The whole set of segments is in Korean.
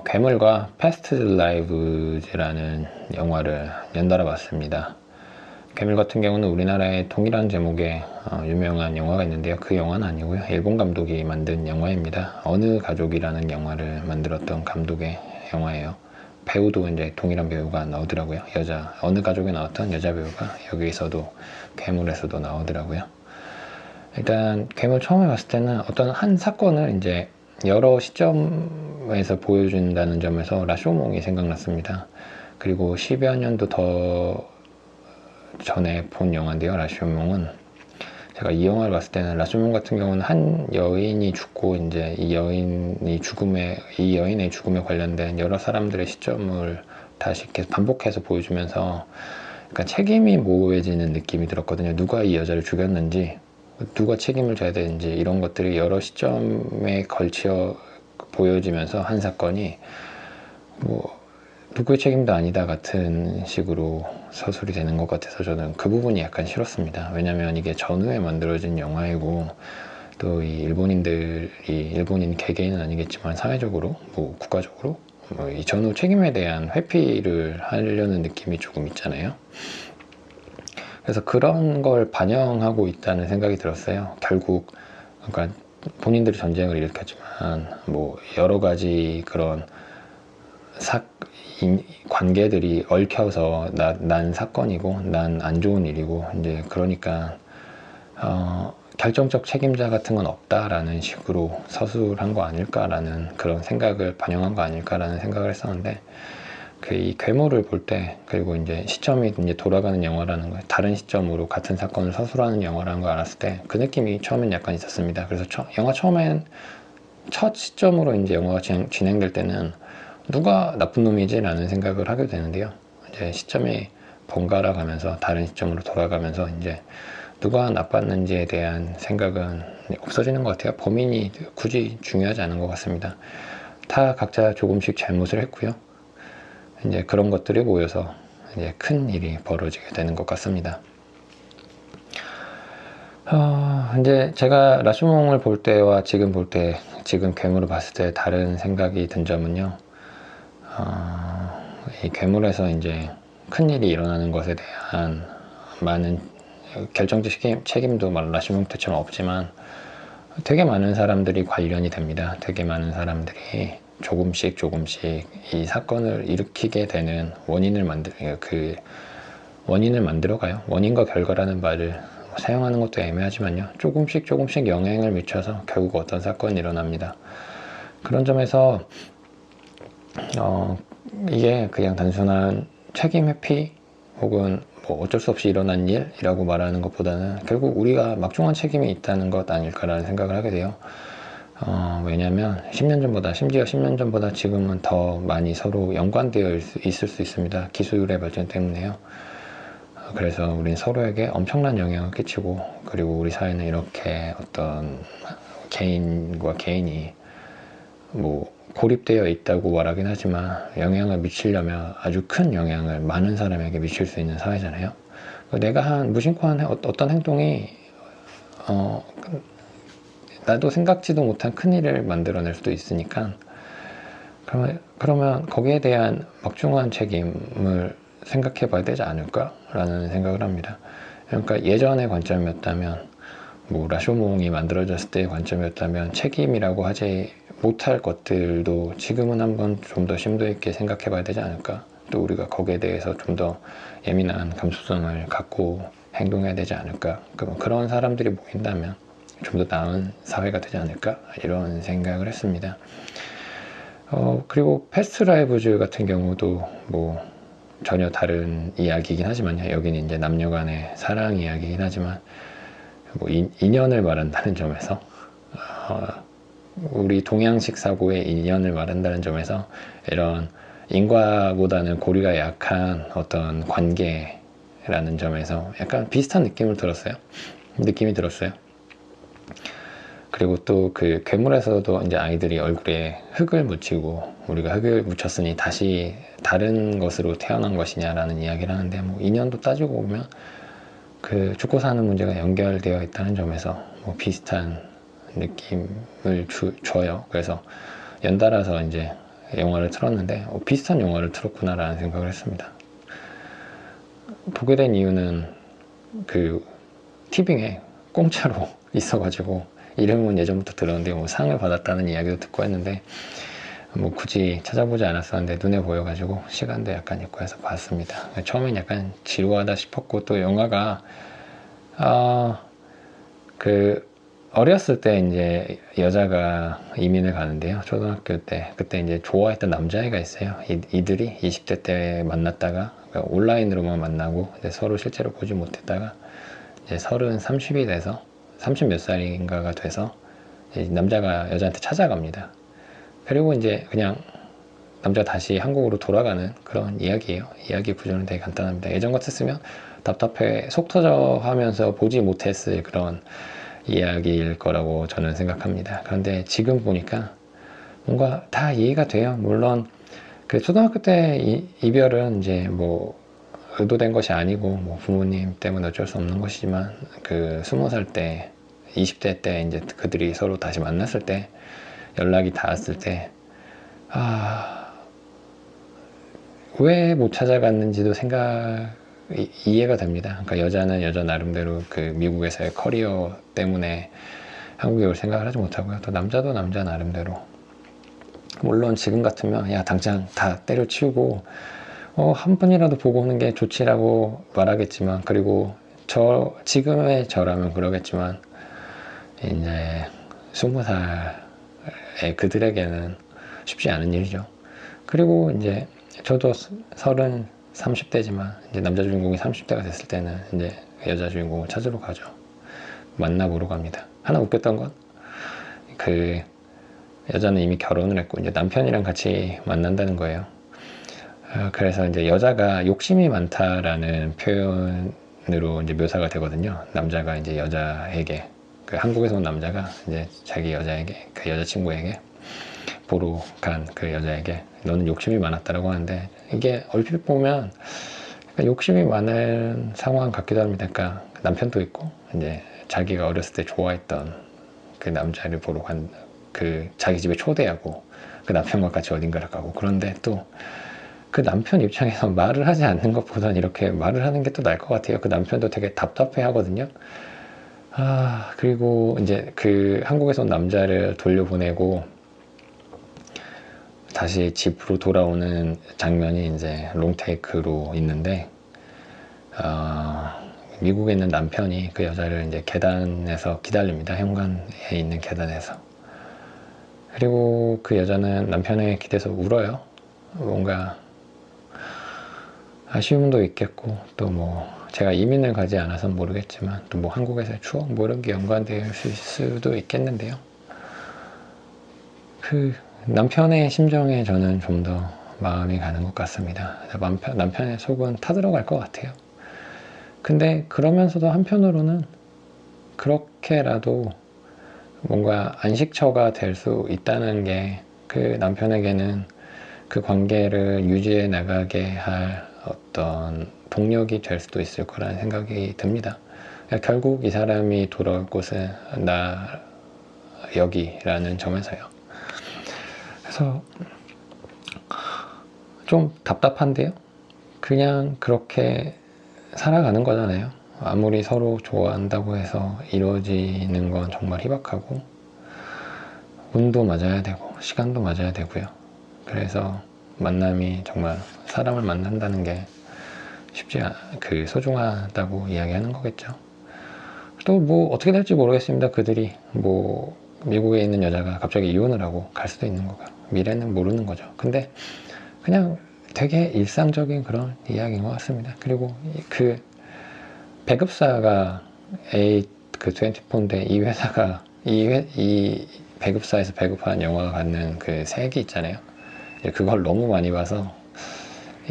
괴물과 패스트 라이브즈라는 영화를 연달아 봤습니다. 괴물 같은 경우는 우리나라에 동일한 제목의 유명한 영화가 있는데요. 그 영화는 아니고요. 일본 감독이 만든 영화입니다. 어느 가족이라는 영화를 만들었던 감독의 영화예요. 배우도 이제 동일한 배우가 나오더라고요. 어느 가족에 나왔던 여자 배우가 여기서도 괴물에서도 나오더라고요. 일단 괴물 처음에 봤을 때는 어떤 한 사건을 이제 여러 시점에서 보여준다는 점에서 라쇼몽이 생각났습니다. 그리고 10여 년도 더 전에 본 영화인데요. 라쇼몽은 제가 이 영화를 봤을 때는 라쇼몽 같은 경우는 한 여인이 죽고 이제 이 여인의 죽음에 관련된 여러 사람들의 시점을 다시 계속 반복해서 보여주면서 약간 책임이 모호해지는 느낌이 들었거든요. 누가 이 여자를 죽였는지, 누가 책임을 져야 되는지 이런 것들이 여러 시점에 걸쳐 보여지면서 한 사건이 누구의 책임도 아니다 같은 식으로 서술이 되는 것 같아서 저는 그 부분이 약간 싫었습니다. 왜냐면 이게 전후에 만들어진 영화이고 또 이 일본인 개개인은 아니겠지만 사회적으로 국가적으로 이 전후 책임에 대한 회피를 하려는 느낌이 조금 있잖아요. 그래서 그런 걸 반영하고 있다는 생각이 들었어요. 결국 그러니까 본인들이 전쟁을 일으켰지만 여러 가지 그런 관계들이 얽혀서 난 사건이고 난 안 좋은 일이고 이제 그러니까 결정적 책임자 같은 건 없다라는 식으로 서술한 거 아닐까라는 그런 생각을 반영한 거 아닐까라는 생각을 했었는데 이 괴물을 볼 때 그리고 이제 시점이 이제 돌아가는 영화라는 거, 다른 시점으로 같은 사건을 서술하는 영화라는 걸 알았을 때 그 느낌이 처음엔 약간 있었습니다. 그래서 영화 처음엔 첫 시점으로 이제 영화가 진행될 때는 누가 나쁜 놈이지? 라는 생각을 하게 되는데요. 이제 시점이 번갈아 가면서 다른 시점으로 돌아가면서 이제 누가 나빴는지에 대한 생각은 없어지는 것 같아요. 범인이 굳이 중요하지 않은 것 같습니다. 다 각자 조금씩 잘못을 했고요. 이제 그런 것들이 모여서 이제 큰 일이 벌어지게 되는 것 같습니다. 이제 제가 라쇼몽을 볼 때와 지금 괴물을 봤을 때 다른 생각이 든 점은요. 이 괴물에서 이제 큰 일이 일어나는 것에 대한 많은 결정적 책임도 라쇼몽 때처럼 없지만 되게 많은 사람들이 관련이 됩니다. 되게 많은 사람들이 조금씩 이 사건을 일으키게 되는 원인을 만들어가요. 원인과 결과라는 말을 사용하는 것도 애매하지만요. 조금씩 영향을 미쳐서 결국 어떤 사건이 일어납니다. 그런 점에서 이게 그냥 단순한 책임 회피 혹은 어쩔 수 없이 일어난 일이라고 말하는 것보다는 결국 우리가 막중한 책임이 있다는 것 아닐까라는 생각을 하게 돼요. 왜냐하면 10년 전보다 심지어 10년 전보다 지금은 더 많이 서로 연관되어 있을 수 있습니다. 기술의 발전 때문에요. 그래서 우린 서로에게 엄청난 영향을 끼치고 그리고 우리 사회는 이렇게 어떤 개인과 개인이 고립되어 있다고 말하긴 하지만 영향을 미치려면 아주 큰 영향을 많은 사람에게 미칠 수 있는 사회잖아요. 내가 무심코 한 어떤 행동이 나도 생각지도 못한 큰일을 만들어낼 수도 있으니까 그러면 거기에 대한 막중한 책임을 생각해 봐야 되지 않을까? 라는 생각을 합니다. 그러니까 예전의 관점이었다면 라쇼몽이 만들어졌을 때의 관점이었다면 책임이라고 하지 못할 것들도 지금은 한번 좀 더 심도 있게 생각해 봐야 되지 않을까? 또 우리가 거기에 대해서 좀 더 예민한 감수성을 갖고 행동해야 되지 않을까? 그런 사람들이 모인다면 좀 더 나은 사회가 되지 않을까? 이런 생각을 했습니다. 그리고 패스트 라이브즈 같은 경우도 전혀 다른 이야기이긴 하지만요. 여기는 이제 남녀 간의 사랑 이야기이긴 하지만 인연을 말한다는 점에서 우리 동양식 사고의 인연을 말한다는 점에서 이런 인과보다는 고리가 약한 어떤 관계라는 점에서 약간 비슷한 느낌이 들었어요. 그리고 또 그 괴물에서도 이제 아이들이 얼굴에 흙을 묻히고 우리가 흙을 묻혔으니 다시 다른 것으로 태어난 것이냐라는 이야기를 하는데 인연도 따지고 보면 그 죽고 사는 문제가 연결되어 있다는 점에서 비슷한 느낌을 줘요. 그래서 연달아서 이제 영화를 틀었는데 비슷한 영화를 틀었구나 라는 생각을 했습니다. 보게 된 이유는 그 티빙에 공짜로 있어가지고, 이름은 예전부터 들었는데 뭐 상을 받았다는 이야기도 듣고 했는데 뭐 굳이 찾아보지 않았었는데 눈에 보여가지고 시간도 약간 있고 해서 봤습니다. 처음엔 약간 지루하다 싶었고, 또 영화가 그 어렸을 때 이제 여자가 이민을 가는데요. 초등학교 때 그때 이제 좋아했던 남자애가 있어요. 이들이 20대 때 만났다가 그러니까 온라인으로만 만나고 이제 서로 실제로 보지 못했다가 이제 30, 30이 돼서 30 몇 살인가가 돼서 남자가 여자한테 찾아갑니다. 그리고 이제 그냥 남자가 다시 한국으로 돌아가는 그런 이야기예요. 이야기 구조는 되게 간단합니다. 예전 같았으면 답답해 속 터져 하면서 보지 못했을 그런 이야기일 거라고 저는 생각합니다. 그런데 지금 보니까 뭔가 다 이해가 돼요. 물론 그 초등학교 때 이별은 이제 뭐 의도된 것이 아니고 뭐 부모님 때문에 어쩔 수 없는 것이지만, 그 20살 때 20대 때 이제 그들이 서로 다시 만났을 때 연락이 닿았을 때 왜 못 찾아갔는지도 이해가 됩니다. 그러니까 여자는 여자 나름대로 그 미국에서의 커리어 때문에 한국에 올 생각을 하지 못하고요. 또 남자도 남자 나름대로, 물론 지금 같으면 야 당장 다 때려치우고 한 번이라도 보고 오는 게 좋지라고 말하겠지만, 그리고 지금의 저라면 그러겠지만 이제 20살의 그들에게는 쉽지 않은 일이죠. 그리고 이제 저도 30대지만 이제 남자 주인공이 30대가 됐을 때는 이제 여자 주인공을 찾으러 가죠. 만나보러 갑니다. 하나 웃겼던 건 그 여자는 이미 결혼을 했고 이제 남편이랑 같이 만난다는 거예요. 그래서 이제 여자가 욕심이 많다라는 표현으로 이제 묘사가 되거든요. 남자가 이제 여자에게, 그 한국에서 온 남자가 이제 자기 여자에게, 그 여자친구에게 보러 간 그 여자에게 너는 욕심이 많았다라고 하는데, 이게 얼핏 보면 욕심이 많은 상황 같기도 합니다. 그러니까 남편도 있고 이제 자기가 어렸을 때 좋아했던 그 남자를 보러 간, 그 자기 집에 초대하고 그 남편과 같이 어딘가를 가고, 그런데 또 그 남편 입장에서 말을 하지 않는 것보단 이렇게 말을 하는 게 또 나을 것 같아요. 그 남편도 되게 답답해 하거든요. 그리고 이제 그 한국에서 온 남자를 돌려보내고 다시 집으로 돌아오는 장면이 이제 롱테이크로 있는데, 미국에 있는 남편이 그 여자를 이제 계단에서 기다립니다. 현관에 있는 계단에서. 그리고 그 여자는 남편에 기대서 울어요. 뭔가 아쉬움도 있겠고, 또 뭐 제가 이민을 가지 않아서 모르겠지만 또 뭐 한국에서의 추억 뭐 이런 게 연관될 수도 있겠는데요. 그 남편의 심정에 저는 좀 더 마음이 가는 것 같습니다. 남편의 속은 타들어갈 것 같아요. 근데 그러면서도 한편으로는 그렇게라도 뭔가 안식처가 될 수 있다는 게 그 남편에게는 그 관계를 유지해 나가게 할 어떤 동력이 될 수도 있을 거라는 생각이 듭니다. 결국 이 사람이 돌아올 곳은 나 여기라는 점에서요. 그래서 좀 답답한데요. 그냥 그렇게 살아가는 거잖아요. 아무리 서로 좋아한다고 해서 이루어지는 건 정말 희박하고, 운도 맞아야 되고 시간도 맞아야 되고요. 그래서 만남이 정말 사람을 만난다는 게 소중하다고 이야기하는 거겠죠. 또 뭐 어떻게 될지 모르겠습니다. 그들이 뭐 미국에 있는 여자가 갑자기 이혼을 하고 갈 수도 있는 거고, 미래는 모르는 거죠. 근데 그냥 되게 일상적인 그런 이야기인 것 같습니다. 그리고 그 배급사가 그 24인데 이 회사가 이 배급사에서 배급한 영화가 갖는 그 색이 있잖아요. 그걸 너무 많이 봐서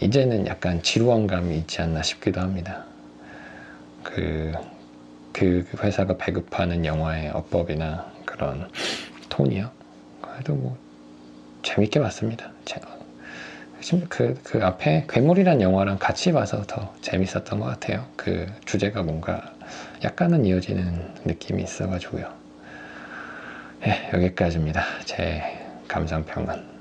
이제는 약간 지루한 감이 있지 않나 싶기도 합니다. 그 회사가 배급하는 영화의 어법이나 그런 톤이요. 그래도 뭐 재밌게 봤습니다. 그 앞에 괴물이란 영화랑 같이 봐서 더 재밌었던 것 같아요. 그 주제가 뭔가 약간은 이어지는 느낌이 있어가지고요. 여기까지입니다. 제 감상평은.